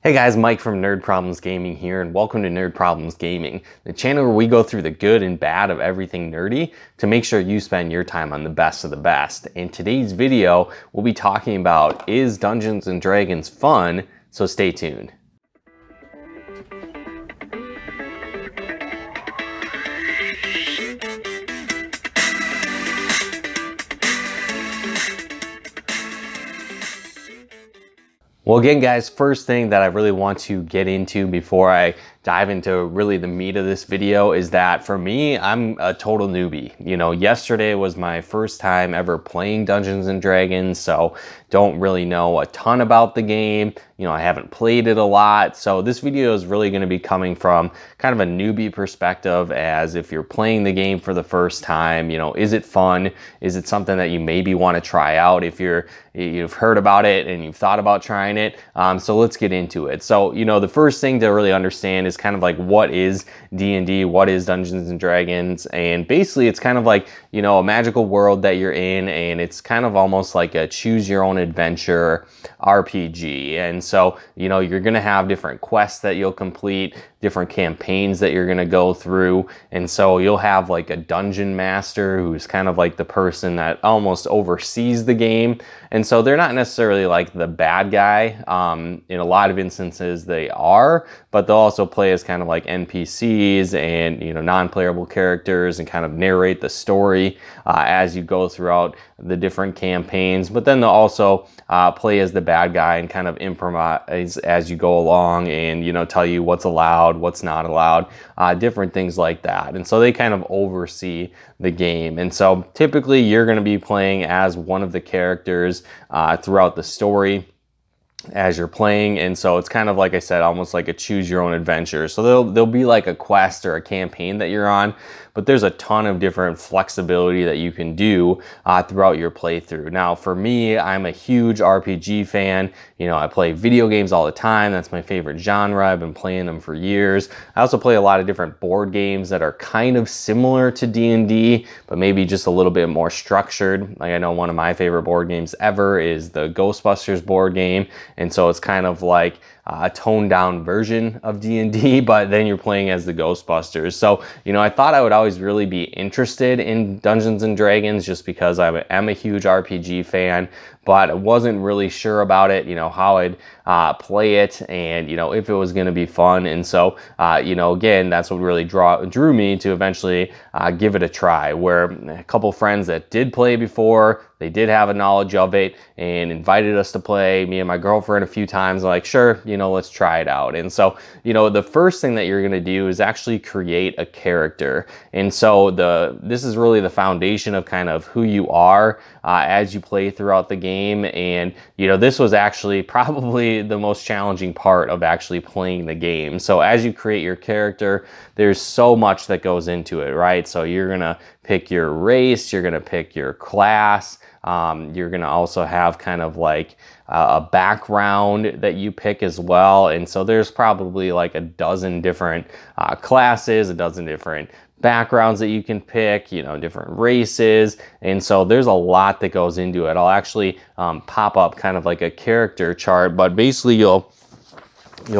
Hey guys, Mike from Nerd Problems Gaming here, and welcome to Nerd Problems Gaming, the channel where we go through the good and bad of everything nerdy to make sure you spend your time on the best of the best. In today's video, we'll be talking about, is Dungeons & Dragons fun? So stay tuned. Well, again, guys, first thing that I really want to get into before I dive into really the meat of this video is that for me, I'm a total newbie. You know, yesterday was my first time ever playing Dungeons & Dragons, so don't really know a ton about the game. You know, I haven't played it a lot, so this video is really going to be coming from kind of a newbie perspective, as if you're playing the game for the first time, you know, is it fun? Is it something that you maybe want to try out if you've heard about it and you've thought about trying it? So let's get into it. So, you know, the first thing to really understand is kind of like, what is D&D? What is Dungeons & Dragons? And basically it's kind of like, you know, a magical world that you're in, and it's kind of almost like a choose your own adventure RPG. And so, you know, you're going to have different quests that you'll complete, different campaigns that you're going to go through. And so you'll have like a dungeon master who's kind of like the person that almost oversees the game. And so they're not necessarily like the bad guy. In a lot of instances they are, but they'll also play as kind of like NPCs and, you know, non-playable characters and kind of narrate the story as you go throughout the different campaigns. But then they'll also play as the bad guy and kind of improvise as you go along, and, you know, tell you what's allowed, what's not allowed, different things like that. And so they kind of oversee the game. And so typically you're going to be playing as one of the characters throughout the story as you're playing. And so it's kind of, like I said, almost like a choose your own adventure. So there'll be like a quest or a campaign that you're on, but there's a ton of different flexibility that you can do throughout your playthrough. Now, for me, I'm a huge RPG fan. You know, I play video games all the time. That's my favorite genre. I've been playing them for years. I also play a lot of different board games that are kind of similar to D&D, but maybe just a little bit more structured. Like, I know one of my favorite board games ever is the Ghostbusters board game. And so it's kind of like a toned down version of D&D, but then you're playing as the Ghostbusters. So, you know, I thought I would always really be interested in Dungeons & Dragons just because I am a huge RPG fan, but I wasn't really sure about it, you know, how I'd play it, and, you know, if it was going to be fun. And so, you know, again, that's what really drew me to eventually give it a try, where a couple friends that did play before, they did have a knowledge of it and invited us to play, me and my girlfriend, a few times. Like, sure, you know, let's try it out. And so, you know, the first thing that you're going to do is actually create a character. And so this is really the foundation of kind of who you are as you play throughout the game. And, you know, this was actually probably the most challenging part of actually playing the game. So as you create your character, there's so much that goes into it, right? So you're going to pick your race, you're going to pick your class, you're going to also have kind of like a background that you pick as well. And so there's probably like a dozen different classes, a dozen different backgrounds that you can pick, you know, different races. And so there's a lot that goes into it. I'll actually pop up kind of like a character chart, but basically you'll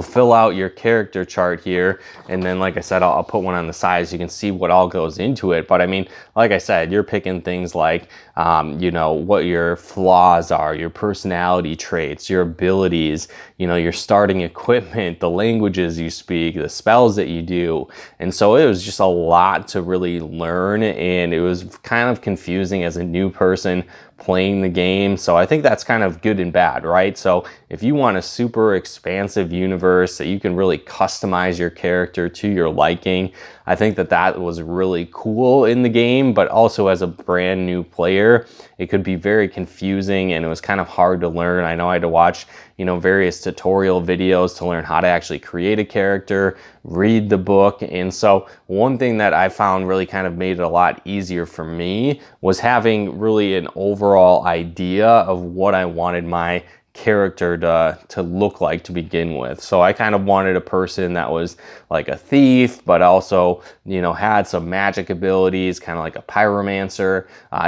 fill out your character chart here, and then, like I said, I'll put one on the side so you can see what all goes into it. But I mean, like I said, you're picking things like, you know, what your flaws are, your personality traits, your abilities, you know, your starting equipment, the languages you speak, the spells that you do. And so it was just a lot to really learn, and it was kind of confusing as a new person playing the game. So I think that's kind of good and bad, right? So if you want a super expansive universe that you can really customize your character to your liking, I think that was really cool in the game. But also as a brand new player, it could be very confusing, and it was kind of hard to learn. I know I had to watch, you know, various tutorial videos to learn how to actually create a character, read the book. And so one thing that I found really kind of made it a lot easier for me was having really an overall idea of what I wanted my character to look like to begin with. So I kind of wanted a person that was like a thief, but also, you know, had some magic abilities, kind of like a pyromancer,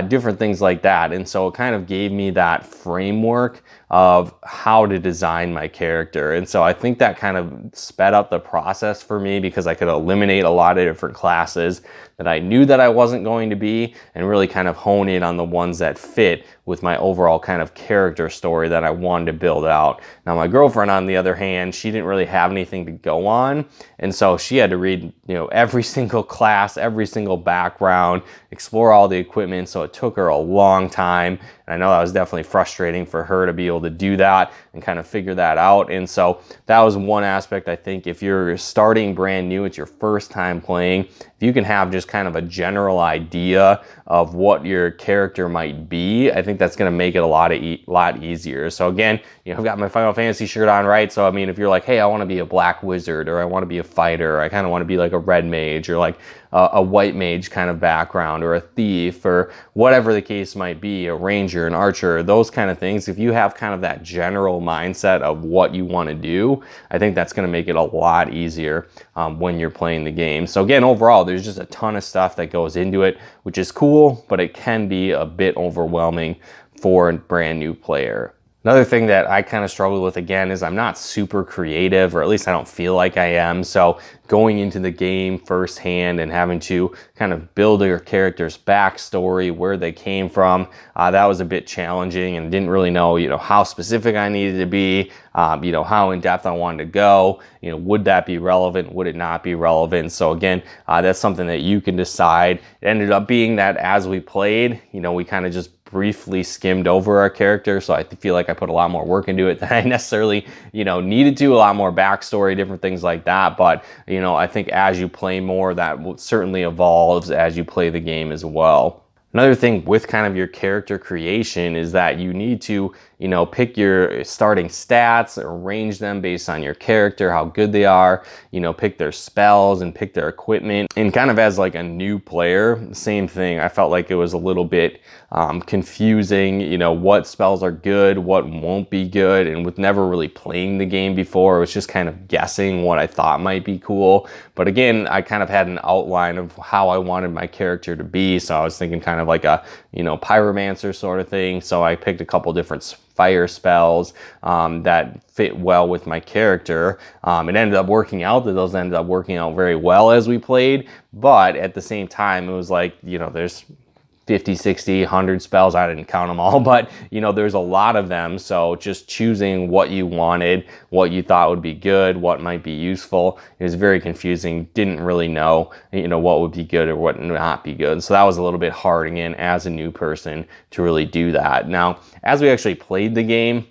different things like that. And so it kind of gave me that framework of how to design my character. And so I think that kind of sped up the process for me because I could eliminate a lot of different classes that I knew that I wasn't going to be and really kind of hone in on the ones that fit with my overall kind of character story that I wanted to build out. Now my girlfriend, on the other hand, she didn't really have anything to go on, and so she had to read, every single class, every single background, explore all the equipment, so it took her a long time. And I know that was definitely frustrating for her to be able to do that and kind of figure that out. And so that was one aspect. I think if you're starting brand new, it's your first time playing, if you can have just kind of a general idea of what your character might be, I think that's going to make it a lot easier. So again, I've got my Final Fantasy shirt on, right? So I mean, if you're like, hey, I want to be a black wizard, or I want to be a fighter, or I kind of want to be like a red mage, or like a white mage kind of background, or a thief, or whatever the case might be, a ranger, an archer, those kind of things, if you have kind of that general mindset of what you want to do, I think that's going to make it a lot easier when you're playing the game. So again, overall, there's just a ton of stuff that goes into it, which is cool, but it can be a bit overwhelming for a brand new player. Another thing that I kind of struggle with, again, is I'm not super creative, or at least I don't feel like I am. So going into the game firsthand and having to kind of build your character's backstory, where they came from, that was a bit challenging, and didn't really know, how specific I needed to be, how in depth I wanted to go, would that be relevant? Would it not be relevant? So again, that's something that you can decide. It ended up being that as we played, we kind of just briefly skimmed over our character, so I feel like I put a lot more work into it than I necessarily, needed to, a lot more backstory, different things like that. But, I think as you play more, that certainly evolves as you play the game as well. Another thing with kind of your character creation is that you need to, pick your starting stats, arrange them based on your character, how good they are, pick their spells and pick their equipment. And kind of as like a new player, same thing. I felt like it was a little bit confusing, what spells are good, what won't be good. And with never really playing the game before, it was just kind of guessing what I thought might be cool. But again, I kind of had an outline of how I wanted my character to be. So I was thinking kind of like a, pyromancer sort of thing. So I picked a couple different fire spells that fit well with my character. It ended up working out that those ended up working out very well as we played. But at the same time, it was like, there's 50, 60, 100 spells. I didn't count them all, but there's a lot of them. So just choosing what you wanted, what you thought would be good, what might be useful, it was very confusing. Didn't really know, what would be good or what would not be good. So that was a little bit hard again as a new person to really do that. Now, as we actually played the game,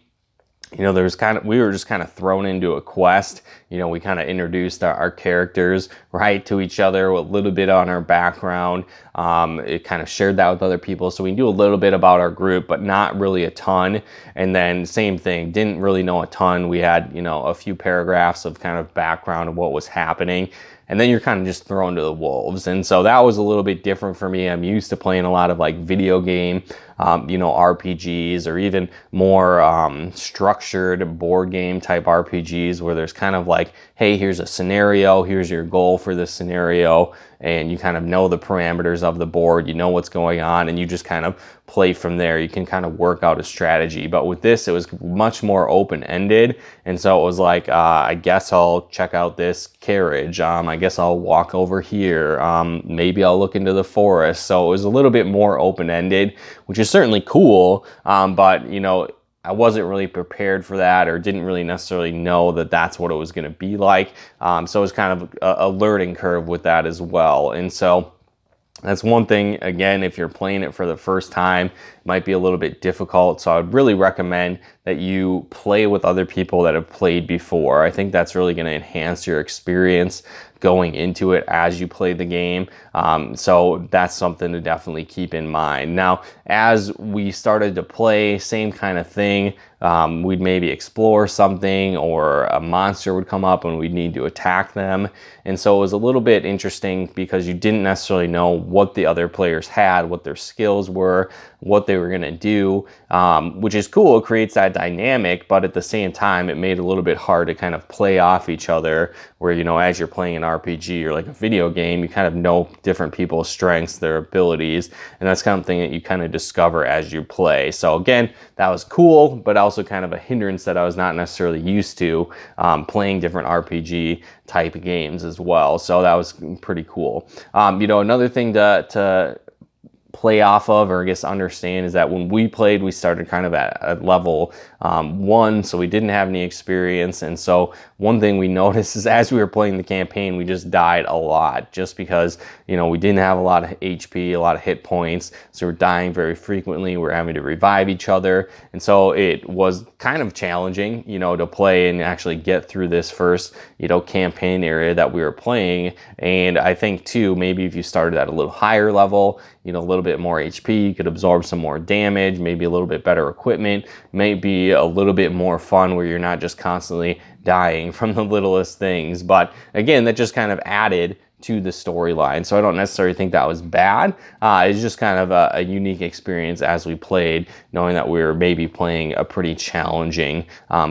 we were just kind of thrown into a quest. We kind of introduced our characters, right, to each other, a little bit on our background. It kind of shared that with other people. So we knew a little bit about our group, but not really a ton. And then same thing, didn't really know a ton. We had, a few paragraphs of kind of background of what was happening. And then you're kind of just thrown to the wolves. And so that was a little bit different for me. I'm used to playing a lot of like video game, RPGs, or even more structured board game type RPGs where there's kind of like, hey, here's a scenario, here's your goal for this scenario, and you kind of know the parameters of the board, you know what's going on, and you just kind of play from there. You can kind of work out a strategy. But with this, it was much more open-ended, and so it was like, I guess I'll check out this carriage, I guess I'll walk over here, maybe I'll look into the forest. So it was a little bit more open-ended, which is certainly cool, but I wasn't really prepared for that, or didn't really necessarily know that that's what it was going to be like. So it was kind of a learning curve with that as well. And so that's one thing, again, if you're playing it for the first time, it might be a little bit difficult. So I would really recommend that you play with other people that have played before. I think that's really going to enhance your experience going into it as you play the game. So that's something to definitely keep in mind. Now, as we started to play, same kind of thing. We'd maybe explore something, or a monster would come up and we'd need to attack them. And so it was a little bit interesting because you didn't necessarily know what the other players had, what their skills were, what they were going to do, which is cool. It creates that dynamic, but at the same time, it made it a little bit hard to kind of play off each other where, you know, as you're playing an RPG or like a video game, you kind of know different people's strengths, their abilities, and that's kind of thing that you kind of discover as you play. So again, that was cool, but also kind of a hindrance that I was not necessarily used to playing different RPG type of games as well. So that was pretty cool. You know, another thing to play off of, or I guess understand, is that when we played, we started kind of at level 1, so we didn't have any experience. And so one thing we noticed is as we were playing the campaign, we just died a lot just because, you know, we didn't have a lot of HP, a lot of hit points, so we're dying very frequently. We're having to revive each other, and so it was kind of challenging, you know, to play and actually get through this first, you know, campaign area that we were playing. And I think too, maybe if you started at a little higher level, you know, a little bit more HP, you could absorb some more damage, maybe a little bit better equipment, maybe a little bit more fun where you're not just constantly dying from the littlest things. But again, that just kind of added to the storyline. So I don't necessarily think that was bad. It's just kind of a unique experience as we played, knowing that we were maybe playing a pretty challenging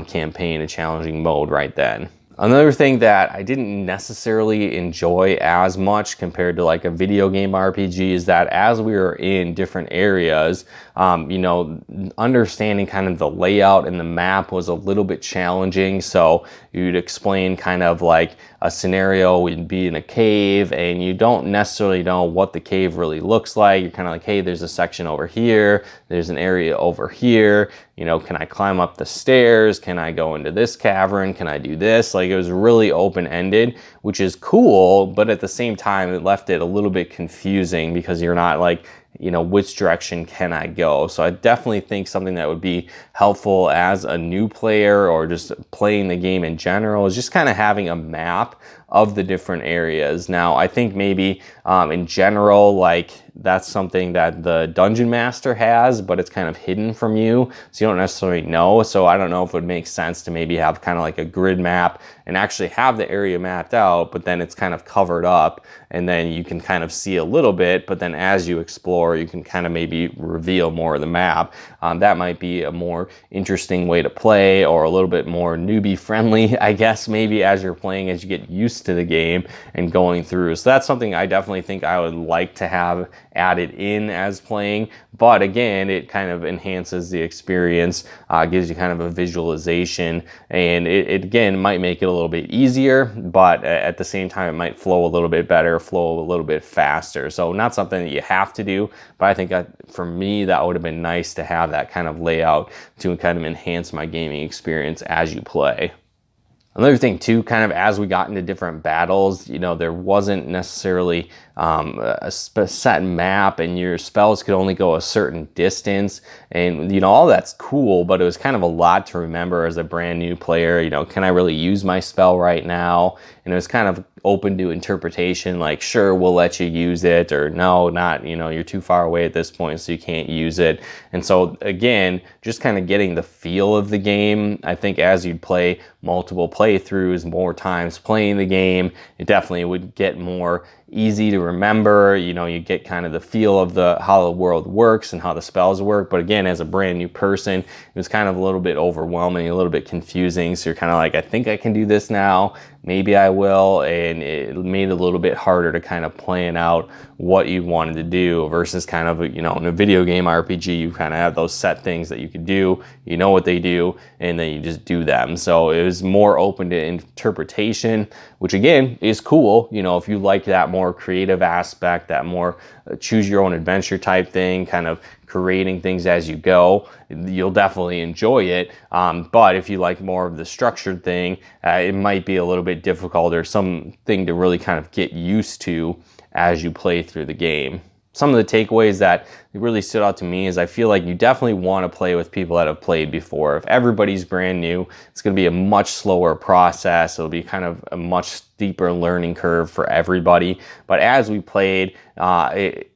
campaign, a challenging mode right then. Another thing that I didn't necessarily enjoy as much compared to like a video game RPG is that as we were in different areas, you know, understanding kind of the layout and the map was a little bit challenging. So you'd explain kind of like a scenario, we'd be in a cave and you don't necessarily know what the cave really looks like. You're kind of like, hey, there's a section over here, there's an area over here, you know, can I climb up the stairs? Can I go into this cavern? Can I do this? Like, it was really open-ended, which is cool, but at the same time, it left it a little bit confusing because you're not like, you know, which direction can I go? So I definitely think something that would be helpful as a new player or just playing the game in general is just kind of having a map of the different areas. Now, I think maybe in general, like that's something that the dungeon master has, but it's kind of hidden from you, so you don't necessarily know. So I don't know if it would make sense to maybe have kind of like a grid map and actually have the area mapped out, but then it's kind of covered up and then you can kind of see a little bit, but then as you explore, you can kind of maybe reveal more of the map. That might be a more interesting way to play, or a little bit more newbie friendly, I guess, maybe as you're playing, as you get used to the game and going through. So that's something I definitely think I would like to have added in as playing, but again, it kind of enhances the experience, gives you kind of a visualization, and it again might make it a little bit easier, but at the same time it might flow a little bit better, flow a little bit faster. So not something that you have to do, but I think for me that would have been nice to have that kind of layout to kind of enhance my gaming experience as you play. Another thing too, kind of as we got into different battles, you know, there wasn't necessarily a set map, and your spells could only go a certain distance, and you know, all that's cool, but it was kind of a lot to remember as a brand new player. You know, can I really use my spell right now? And it was kind of open to interpretation, like sure, we'll let you use it, or no, not, you know, you're too far away at this point so you can't use it. And so again, just kind of getting the feel of the game. I think as you'd play multiple playthroughs, more times playing the game, it definitely would get more easy to remember. You know, you get kind of the feel of how the world works and how the spells work. But again, as a brand new person, it was kind of a little bit overwhelming, a little bit confusing. So you're kind of like, I think I can do this now, maybe I will, and it made it a little bit harder to kind of plan out what you wanted to do versus kind of, you know, in a video game RPG, you kind of have those set things that you could do, you know what they do, and then you just do them. So it was more open to interpretation, which again is cool. You know, if you like that more creative aspect, that more choose your own adventure type thing, kind of creating things as you go, you'll definitely enjoy it. But if you like more of the structured thing, it might be a little bit difficult, or something to really kind of get used to as you play through the game. Some of the takeaways that really stood out to me is I feel like you definitely want to play with people that have played before. If everybody's brand new, it's going to be a much slower process. It'll be kind of a much steeper learning curve for everybody. But as we played,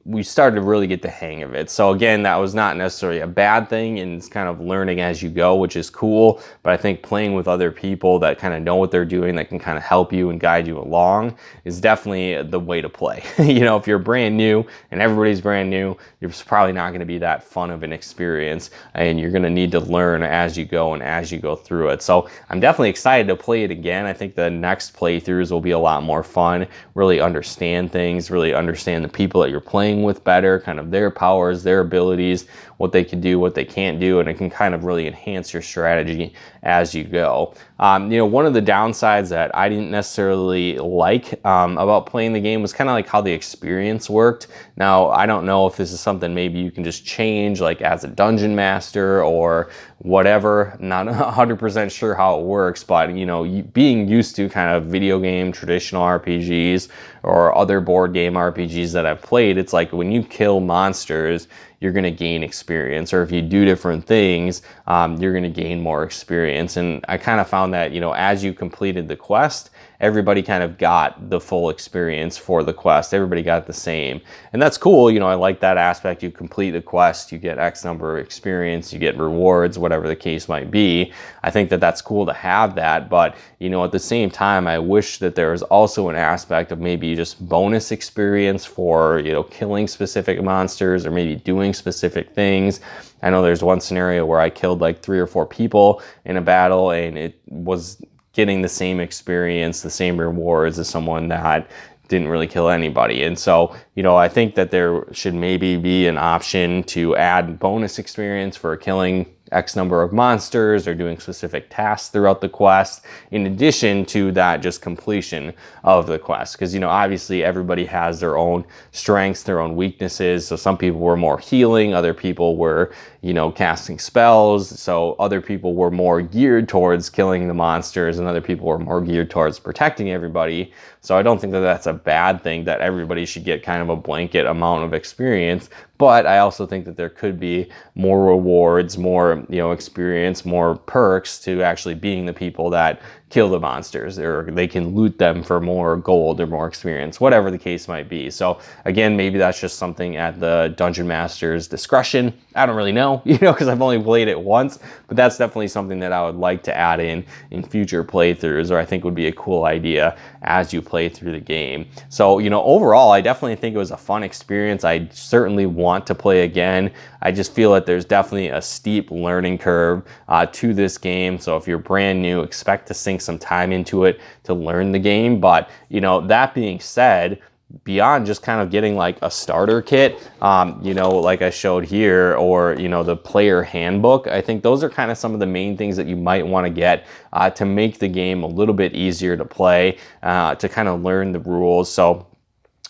we started to really get the hang of it. So again, that was not necessarily a bad thing, and it's kind of learning as you go, which is cool. But I think playing with other people that kind of know what they're doing, that can kind of help you and guide you along, is definitely the way to play. You know, if you're brand new and everybody's brand new, it's probably not going to be that fun of an experience, and you're going to need to learn as you go and as you go through it. So I'm definitely excited to play it again. I think the next playthroughs will be a lot more fun, really understand things, really understand the people that you're playing with better, kind of their powers, their abilities, what they can do, what they can't do, and it can kind of really enhance your strategy as you go. You know, one of the downsides that I didn't necessarily like about playing the game was kind of like how the experience worked. Now, I don't know if this is something maybe you can just change, like as a dungeon master or whatever. Not 100% sure how it works, but you know, being used to kind of video game traditional RPGs or other board game RPGs that I've played, it's like when you kill monsters, you're going to gain experience, or if you do different things, you're going to gain more experience. And I kind of found that, you know, as you completed the quest, everybody kind of got the full experience for the quest. Everybody got the same. And that's cool. You know, I like that aspect. You complete the quest, you get X number of experience, you get rewards, whatever the case might be. I think that that's cool to have that. But, you know, at the same time, I wish that there was also an aspect of maybe just bonus experience for, you know, killing specific monsters or maybe doing specific things. I know there's one scenario where I killed like 3 or 4 people in a battle, and it was getting the same experience, the same rewards as someone that didn't really kill anybody. And so, you know, I think that there should maybe be an option to add bonus experience for killing X number of monsters or doing specific tasks throughout the quest, in addition to that just completion of the quest. Because, you know, obviously everybody has their own strengths, their own weaknesses. So some people were more healing, other people were, you know, casting spells. So other people were more geared towards killing the monsters, and other people were more geared towards protecting everybody. So I don't think that that's a bad thing, that everybody should get kind of a blanket amount of experience. But I also think that there could be more rewards, more, you know, experience, more perks to actually being the people that kill the monsters, or they can loot them for more gold or more experience, whatever the case might be. So again, maybe that's just something at the dungeon master's discretion. I don't really know, you know, because I've only played it once, but that's definitely something that I would like to add in future playthroughs, or I think would be a cool idea as you play through the game. So, you know, overall, I definitely think it was a fun experience. I certainly want to play again. I just feel that there's definitely a steep learning curve to this game. So if you're brand new, expect to sink some time into it to learn the game. But, you know, that being said, beyond just kind of getting like a starter kit, you know, like I showed here, or, you know, the player handbook, I think those are kind of some of the main things that you might want to get to make the game a little bit easier to play, to kind of learn the rules. So,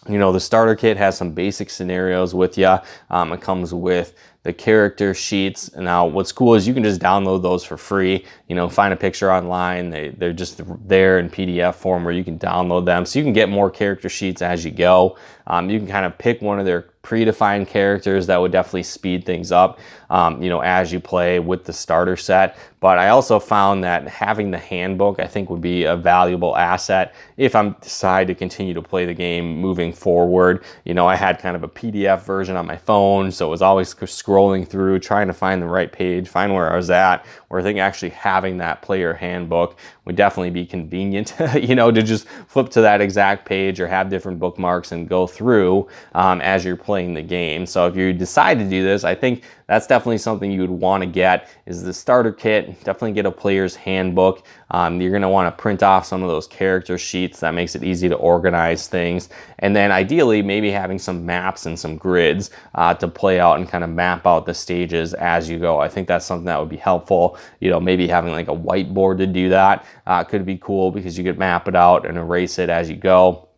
you know, the starter kit has some basic scenarios with you. It comes with the character sheets. Now, what's cool is you can just download those for free. You know, find a picture online. They're just there in PDF form where you can download them. So you can get more character sheets as you go. You can kind of pick one of their predefined characters. That would definitely speed things up, you know, as you play with the starter set. But I also found that having the handbook, I think, would be a valuable asset if I decide to continue to play the game moving forward. You know, I had kind of a PDF version on my phone, so it was always scrolling through, trying to find the right page, find where I was at, where I think actually having that player handbook would definitely be convenient, you know, to just flip to that exact page or have different bookmarks and go through as you're playing the game. So if you decide to do this, I think that's definitely something you would want to get, is the starter kit. Definitely get a player's handbook. You're going to want to print off some of those character sheets. That makes it easy to organize things. And then ideally, maybe having some maps and some grids to play out and kind of map out the stages as you go. I think that's something that would be helpful. You know, maybe having like a whiteboard to do that could be cool, because you could map it out and erase it as you go.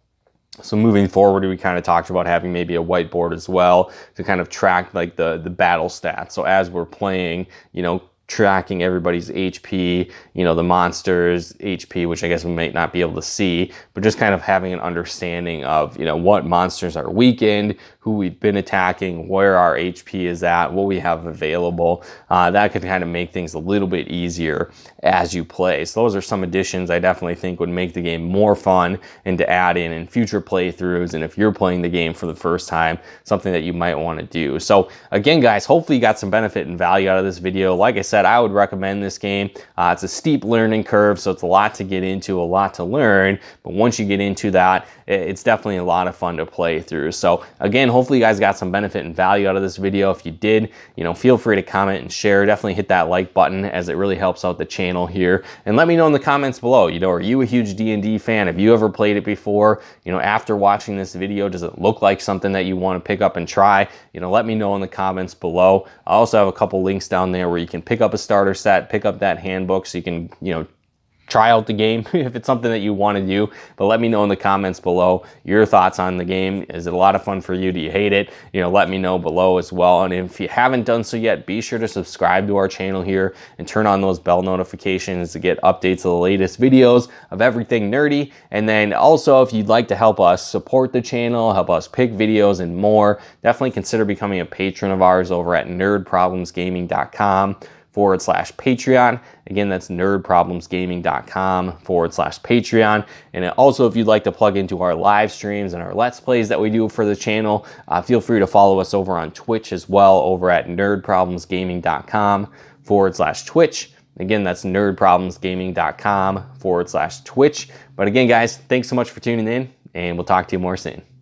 So moving forward, we kind of talked about having maybe a whiteboard as well to kind of track like the battle stats. So as we're playing, you know, tracking everybody's HP, you know, the monsters HP, which I guess we might not be able to see, but just kind of having an understanding of, you know, what monsters are weakened, who we've been attacking, where our HP is at, what we have available. That could kind of make things a little bit easier as you play. So those are some additions I definitely think would make the game more fun and to add in future playthroughs. And if you're playing the game for the first time, something that you might want to do. So again, guys, hopefully you got some benefit and value out of this video. Like I said, I would recommend this game. It's a steep learning curve, so it's a lot to get into, a lot to learn. But once you get into that, it's definitely a lot of fun to play through. So again, hopefully you guys got some benefit and value out of this video. If you did, you know, feel free to comment and share. Definitely hit that like button, as it really helps out the channel here. And let me know in the comments below, you know, are you a huge D&D fan? Have you ever played it before? You know, after watching this video, does it look like something that you want to pick up and try? You know, let me know in the comments below. I also have a couple links down there where you can pick up a starter set, pick up that handbook, so you can, you know, try out the game if it's something that you want to do. But let me know in the comments below your thoughts on the game. Is it a lot of fun for you? Do you hate it? You know, let me know below as well. And if you haven't done so yet, be sure to subscribe to our channel here and turn on those bell notifications to get updates of the latest videos of everything nerdy. And then also, if you'd like to help us support the channel, help us pick videos and more, definitely consider becoming a patron of ours over at nerdproblemsgaming.com/Patreon. Again, that's nerdproblemsgaming.com/Patreon. And also, if you'd like to plug into our live streams and our Let's Plays that we do for the channel, feel free to follow us over on Twitch as well, over at nerdproblemsgaming.com/Twitch. Again, that's nerdproblemsgaming.com/Twitch. But again, guys, thanks so much for tuning in, and we'll talk to you more soon.